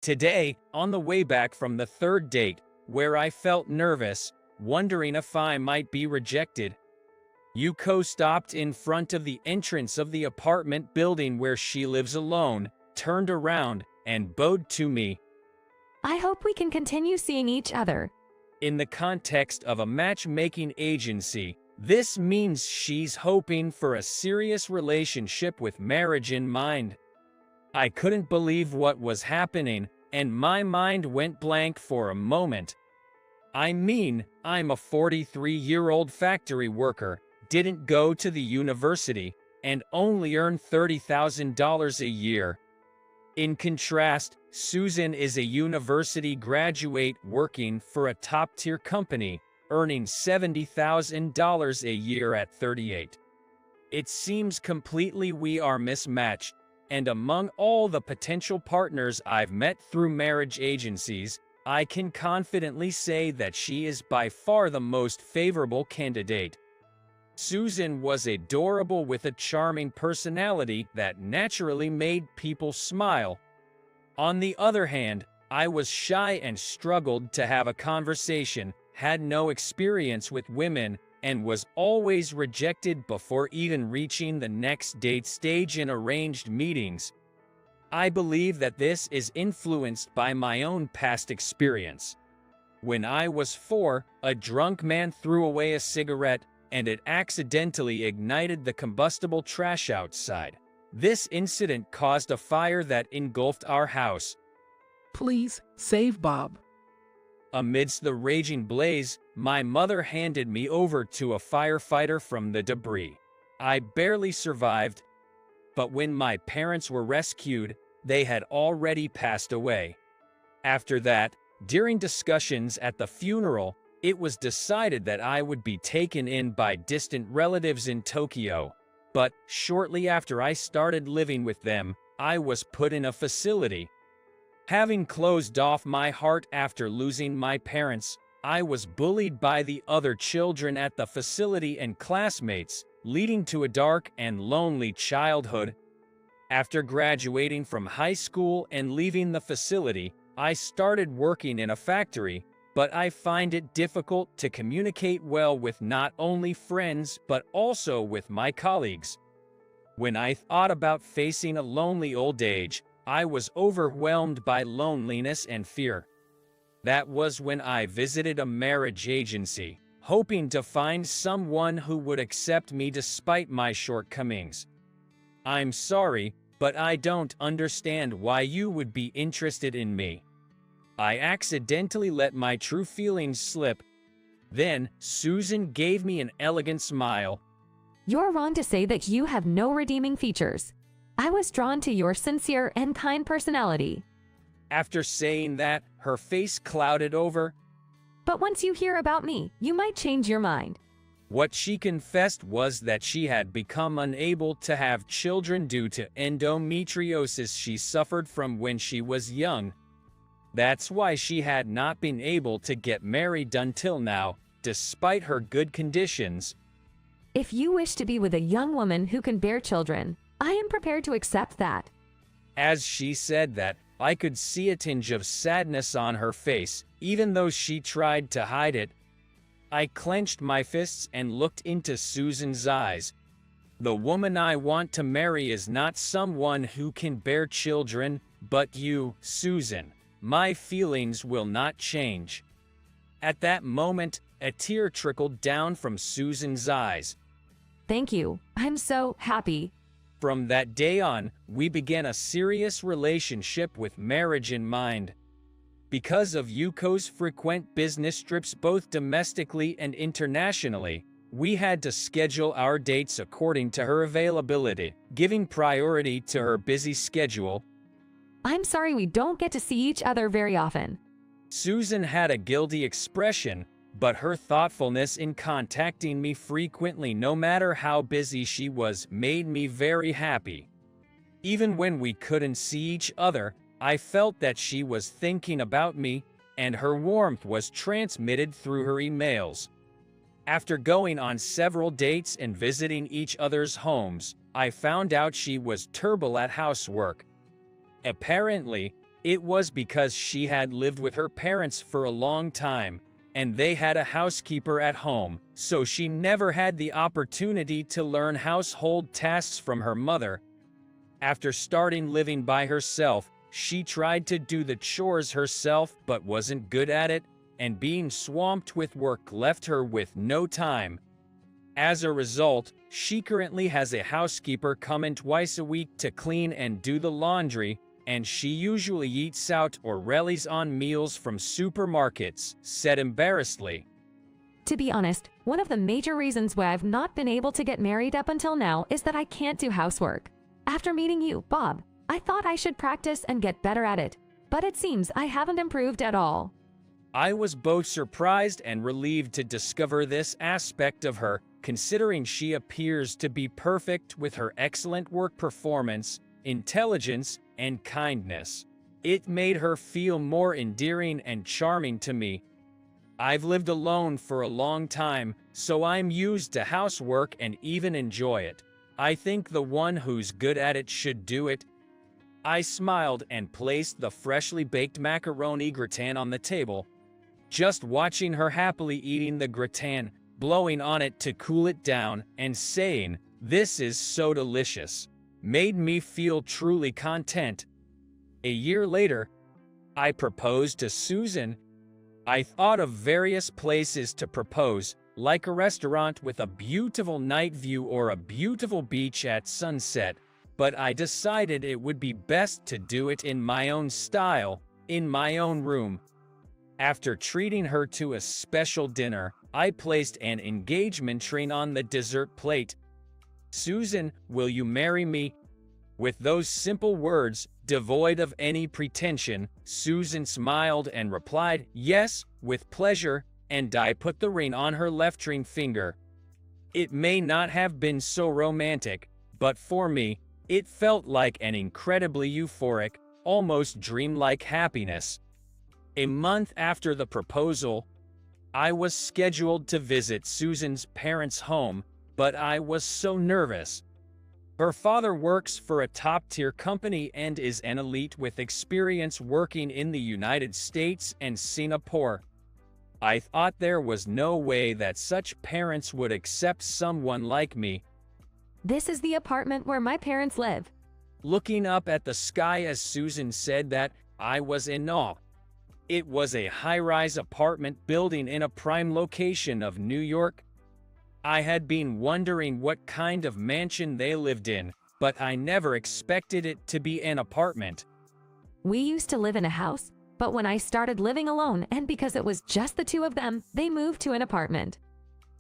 Today, on the way back from the third date, where I felt nervous, wondering if I might be rejected, Yuko stopped in front of the entrance of the apartment building where she lives alone, turned around, and bowed to me. I hope we can continue seeing each other. In the context of a matchmaking agency, this means she's hoping for a serious relationship with marriage in mind. I couldn't believe what was happening, and my mind went blank for a moment. I mean, I'm a 43-year-old factory worker, didn't go to the university, and only earn $30,000 a year. In contrast, Susan is a university graduate working for a top-tier company, earning $70,000 a year at 38. It seems completely we are mismatched, and among all the potential partners I've met through marriage agencies, I can confidently say that she is by far the most favorable candidate. Susan was adorable with a charming personality that naturally made people smile. On the other hand, I was shy and struggled to have a conversation, had no experience with women, and was always rejected before even reaching the next date stage in arranged meetings. I believe that this is influenced by my own past experience. When I was 4, a drunk man threw away a cigarette, and it accidentally ignited the combustible trash outside. This incident caused a fire that engulfed our house. Please, save Bob. Amidst the raging blaze, my mother handed me over to a firefighter from the debris. I barely survived, but when my parents were rescued, they had already passed away. After that, during discussions at the funeral, it was decided that I would be taken in by distant relatives in Tokyo. But shortly after I started living with them, I was put in a facility. Having closed off my heart after losing my parents, I was bullied by the other children at the facility and classmates, leading to a dark and lonely childhood. After graduating from high school and leaving the facility, I started working in a factory, but I find it difficult to communicate well with not only friends but also with my colleagues. When I thought about facing a lonely old age, I was overwhelmed by loneliness and fear. That was when I visited a marriage agency, hoping to find someone who would accept me despite my shortcomings. I'm sorry, but I don't understand why you would be interested in me. I accidentally let my true feelings slip. Then, Susan gave me an elegant smile. You're wrong to say that you have no redeeming features. I was drawn to your sincere and kind personality. After saying that, her face clouded over. But once you hear about me, you might change your mind. What she confessed was that she had become unable to have children due to endometriosis she suffered from when she was young. That's why she had not been able to get married until now, despite her good conditions. If you wish to be with a young woman who can bear children, I am prepared to accept that. As she said that, I could see a tinge of sadness on her face, even though she tried to hide it. I clenched my fists and looked into Susan's eyes. The woman I want to marry is not someone who can bear children, but you, Susan. My feelings will not change. At that moment, a tear trickled down from Susan's eyes. Thank you. I'm so happy. From that day on, we began a serious relationship with marriage in mind. Because of Yuko's frequent business trips both domestically and internationally, we had to schedule our dates according to her availability, giving priority to her busy schedule. I'm sorry we don't get to see each other very often. Susan had a guilty expression, but her thoughtfulness in contacting me frequently no matter how busy she was made me very happy. Even when we couldn't see each other, I felt that she was thinking about me, and her warmth was transmitted through her emails. After going on several dates and visiting each other's homes, I found out she was terrible at housework. Apparently, It was because she had lived with her parents for a long time, and they had a housekeeper at home, so she never had the opportunity to learn household tasks from her mother. After starting living by herself, she tried to do the chores herself but wasn't good at it, and being swamped with work left her with no time. As a result, she currently has a housekeeper come in twice a week to clean and do the laundry, and she usually eats out or relies on meals from supermarkets, said embarrassedly. To be honest, one of the major reasons why I've not been able to get married up until now is that I can't do housework. After meeting you, Bob, I thought I should practice and get better at it, but it seems I haven't improved at all. I was both surprised and relieved to discover this aspect of her, considering she appears to be perfect with her excellent work performance, intelligence, and kindness. It made her feel more endearing and charming to me. I've lived alone for a long time, so I'm used to housework and even enjoy it. I think the one who's good at it should do it. I smiled and placed the freshly baked macaroni gratin on the table. Just watching her happily eating the gratin, blowing on it to cool it down, and saying, "This is so delicious," made me feel truly content. A year later, I proposed to Susan. I thought of various places to propose, like a restaurant with a beautiful night view or a beautiful beach at sunset, but I decided it would be best to do it in my own style, in my own room. After treating her to a special dinner, I placed an engagement ring on the dessert plate. "Susan, will you marry me?" With those simple words, devoid of any pretension, Susan smiled and replied, "Yes, with pleasure," and I put the ring on her left ring finger. It may not have been so romantic, but for me, it felt like an incredibly euphoric, almost dreamlike happiness. A month after the proposal, I was scheduled to visit Susan's parents' home, but I was so nervous. Her father works for a top-tier company and is an elite with experience working in the United States and Singapore. I thought there was no way that such parents would accept someone like me. This is the apartment where my parents live. Looking up at the sky as Susan said that, I was in awe. It was a high-rise apartment building in a prime location of New York. I had been wondering what kind of mansion they lived in, but I never expected it to be an apartment. We used to live in a house, but when I started living alone and because it was just the two of them, they moved to an apartment.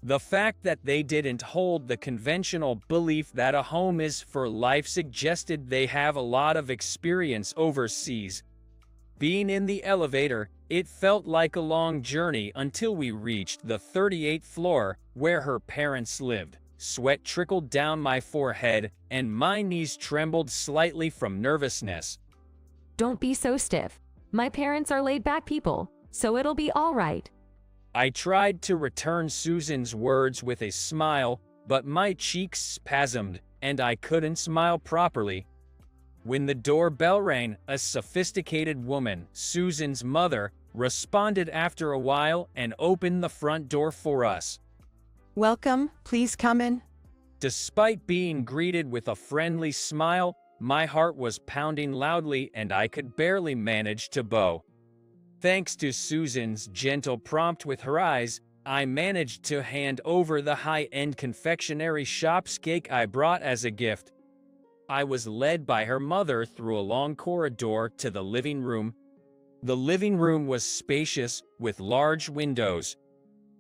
The fact that they didn't hold the conventional belief that a home is for life suggested they have a lot of experience overseas. Being in the elevator, it felt like a long journey until we reached the 38th floor, where her parents lived. Sweat trickled down my forehead, and my knees trembled slightly from nervousness. Don't be so stiff. My parents are laid-back people, so it'll be all right. I tried to return Susan's words with a smile, but my cheeks spasmed, and I couldn't smile properly. When the doorbell rang, a sophisticated woman, Susan's mother, responded after a while and opened the front door for us. "Welcome, please come in." Despite being greeted with a friendly smile, my heart was pounding loudly and I could barely manage to bow. Thanks to Susan's gentle prompt with her eyes, I managed to hand over the high-end confectionery shop's cake I brought as a gift. I was led by her mother through a long corridor to the living room. The living room was spacious, with large windows,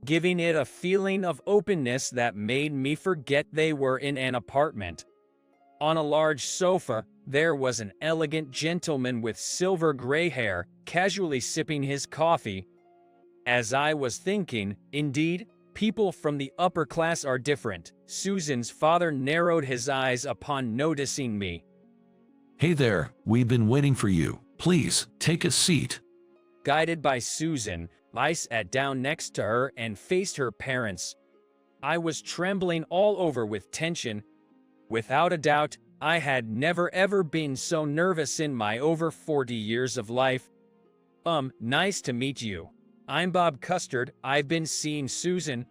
giving it a feeling of openness that made me forget they were in an apartment. On a large sofa, there was an elegant gentleman with silver gray hair, casually sipping his coffee. As I was thinking, indeed, people from the upper class are different, Susan's father narrowed his eyes upon noticing me. "Hey there, we've been waiting for you. Please, take a seat." Guided by Susan, I sat down next to her and faced her parents. I was trembling all over with tension. Without a doubt, I had never ever been so nervous in my over 40 years of life. Nice to meet you. I'm Bob Custard. I've been seeing Susan.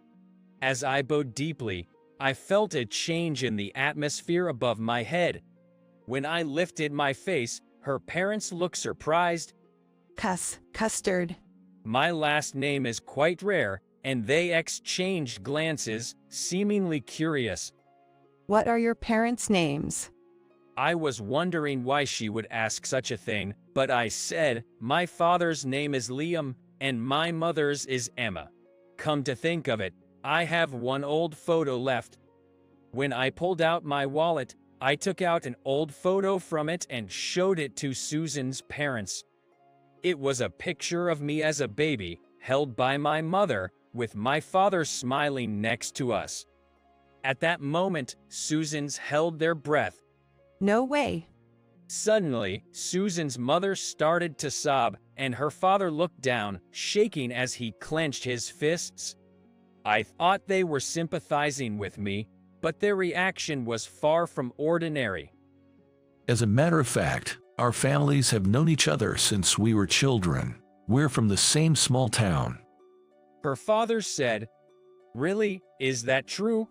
As I bowed deeply, I felt a change in the atmosphere above my head. When I lifted my face, her parents looked surprised. Custard. My last name is quite rare, and they exchanged glances, seemingly curious. What are your parents' names? I was wondering why she would ask such a thing, but I said, my father's name is Liam, and my mother's is Emma. Come to think of it, I have one old photo left. When I pulled out my wallet, I took out an old photo from it and showed it to Susan's parents. It was a picture of me as a baby, held by my mother, with my father smiling next to us. At that moment, Susan's held their breath. No way. Suddenly, Susan's mother started to sob, and her father looked down, shaking as he clenched his fists. I thought they were sympathizing with me, but their reaction was far from ordinary. As a matter of fact, our families have known each other since we were children. We're from the same small town. Her father said, "Really, is that true?"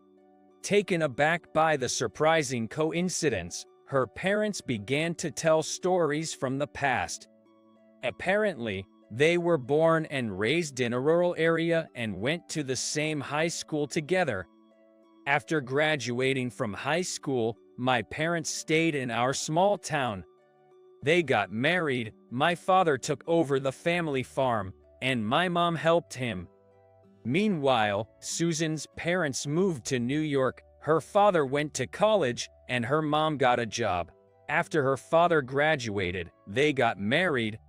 Taken aback by the surprising coincidence, her parents began to tell stories from the past. Apparently, they were born and raised in a rural area and went to the same high school together. After graduating from high school, my parents stayed in our small town. They got married, my father took over the family farm, and my mom helped him. Meanwhile, Susan's parents moved to New York, her father went to college, and her mom got a job. After her father graduated, they got married.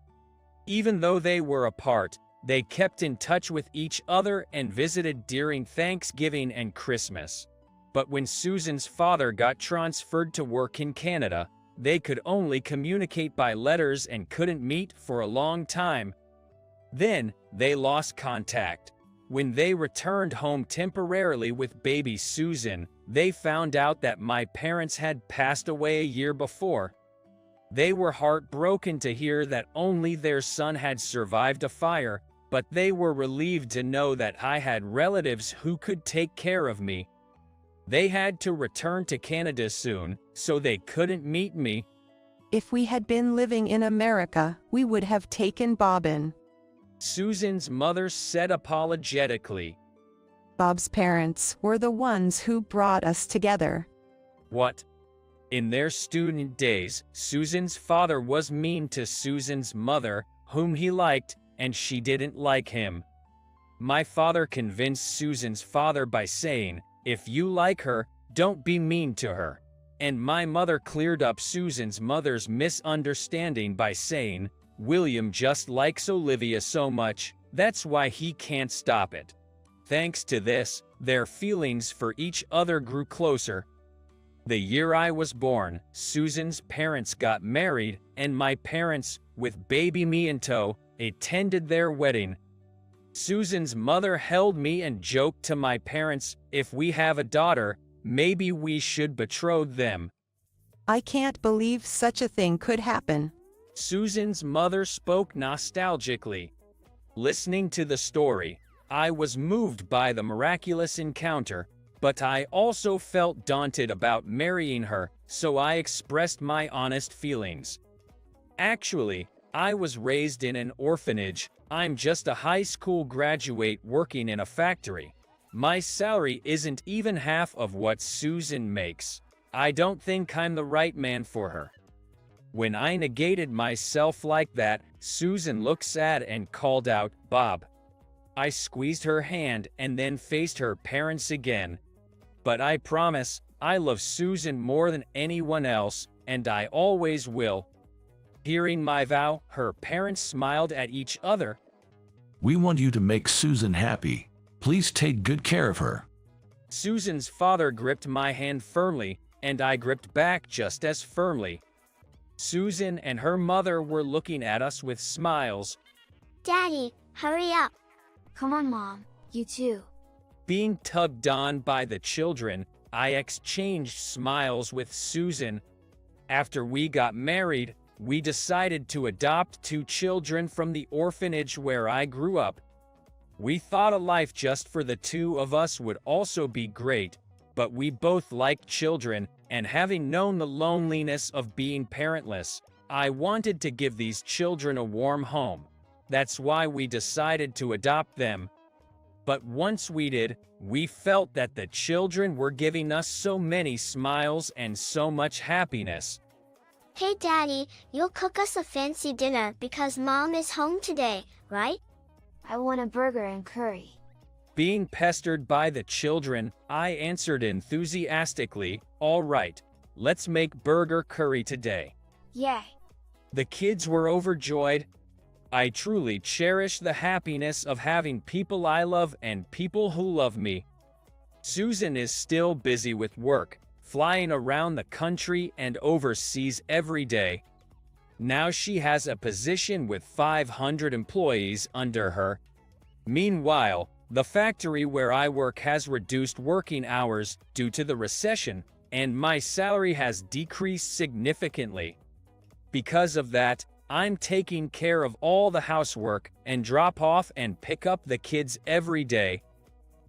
Even though they were apart, they kept in touch with each other and visited during Thanksgiving and Christmas. But when Susan's father got transferred to work in Canada, they could only communicate by letters and couldn't meet for a long time. Then, they lost contact. When they returned home temporarily with baby Susan, they found out that my parents had passed away a year before. They were heartbroken to hear that only their son had survived a fire, but they were relieved to know that I had relatives who could take care of me. They had to return to Canada soon, so they couldn't meet me. If we had been living in America, we would have taken Bob in. Susan's mother said apologetically. Bob's parents were the ones who brought us together. What? In their student days, Susan's father was mean to Susan's mother, whom he liked, and she didn't like him. My father convinced Susan's father by saying, "If you like her, don't be mean to her." And my mother cleared up Susan's mother's misunderstanding by saying, "William just likes Olivia so much, that's why he can't stop it." Thanks to this, their feelings for each other grew closer. The year I was born, Susan's parents got married, and my parents, with baby me in tow, attended their wedding. Susan's mother held me and joked to my parents, "If we have a daughter, maybe we should betroth them." I can't believe such a thing could happen. Susan's mother spoke nostalgically. Listening to the story, I was moved by the miraculous encounter, but I also felt daunted about marrying her, so I expressed my honest feelings. Actually, I was raised in an orphanage. I'm just a high school graduate working in a factory. My salary isn't even half of what Susan makes. I don't think I'm the right man for her. When I negated myself like that, Susan looked sad and called out, "Bob." I squeezed her hand and then faced her parents again. But I promise, I love Susan more than anyone else, and I always will. Hearing my vow, her parents smiled at each other. We want you to make Susan happy. Please take good care of her. Susan's father gripped my hand firmly, and I gripped back just as firmly. Susan and her mother were looking at us with smiles. Daddy, hurry up. Come on, Mom. You too. Being tugged on by the children, I exchanged smiles with Susan. After we got married, we decided to adopt 2 children from the orphanage where I grew up. We thought a life just for the 2 of us would also be great, but we both liked children, and having known the loneliness of being parentless, I wanted to give these children a warm home. That's why we decided to adopt them. But once we did, we felt that the children were giving us so many smiles and so much happiness. Hey Daddy, you'll cook us a fancy dinner because Mom is home today, right? I want a burger and curry. Being pestered by the children, I answered enthusiastically, "All right, let's make burger curry today." Yay! The kids were overjoyed. I truly cherish the happiness of having people I love and people who love me. Susan is still busy with work, flying around the country and overseas every day. Now she has a position with 500 employees under her. Meanwhile, the factory where I work has reduced working hours due to the recession, and my salary has decreased significantly. Because of that, I'm taking care of all the housework and drop off and pick up the kids every day.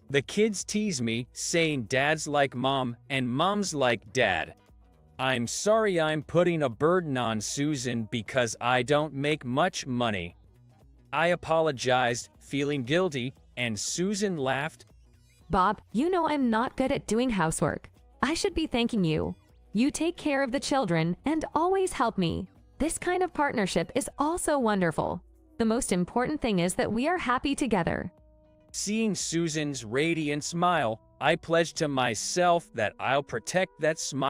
The kids tease me, saying dad's like mom and mom's like dad. I'm sorry I'm putting a burden on Susan because I don't make much money. I apologized, feeling guilty, and Susan laughed. Bob, you know I'm not good at doing housework. I should be thanking you. You take care of the children and always help me. This kind of partnership is also wonderful. The most important thing is that we are happy together. Seeing Susan's radiant smile, I pledged to myself that I'll protect that smile.